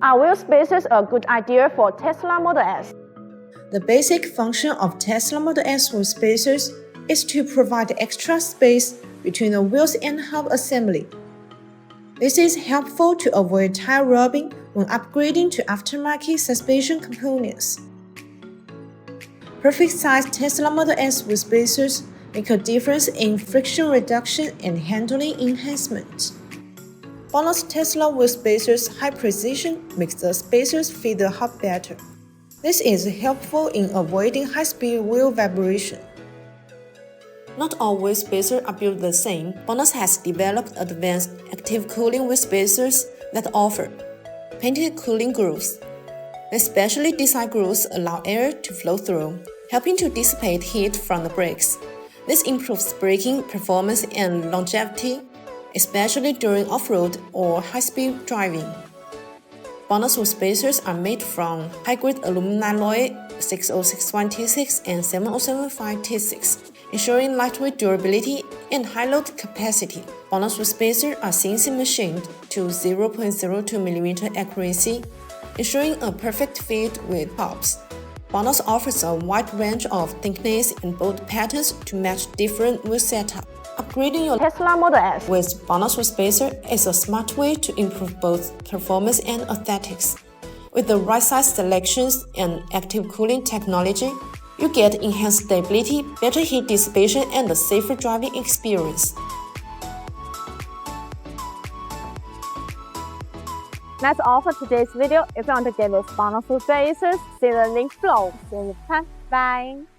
Are wheel spacers a good idea for Tesla Model S? The basic function of Tesla Model S wheel spacers is to provide extra space between the wheels and hub assembly. This is helpful to avoid tire rubbing when upgrading to aftermarket suspension components. Perfect-sized Tesla Model S wheel spacers make a difference in friction reduction and handling enhancement. BONOSS Tesla wheel spacers' high precision makes the spacers fit the hub better. This is helpful in avoiding high-speed wheel vibration. Not all wheel spacers are built the same. BONOSS has developed advanced active cooling wheel spacers that offer painted cooling grooves. The specially designed grooves allow air to flow through, helping to dissipate heat from the brakes. This improves braking performance and longevity, especially during off-road or high-speed driving. BONOSS wheel spacers are made from high-grade aluminum alloy 6061-T6 and 7075-T6, ensuring lightweight durability and high load capacity. BONOSS wheel spacers are CNC machined to 0.02mm accuracy, ensuring a perfect fit with hubs. BONOSS offers a wide range of thickness and bolt patterns to match different wheel setups. Upgrading your Tesla Model S with BONOSS wheel spacer is a smart way to improve both performance and aesthetics. With the right size selections and active cooling technology, you get enhanced stability, better heat dissipation, and a safer driving experience. That's all for today's video. If you want to get those BONOSS wheel spacers, see the link below. See you next time. Bye!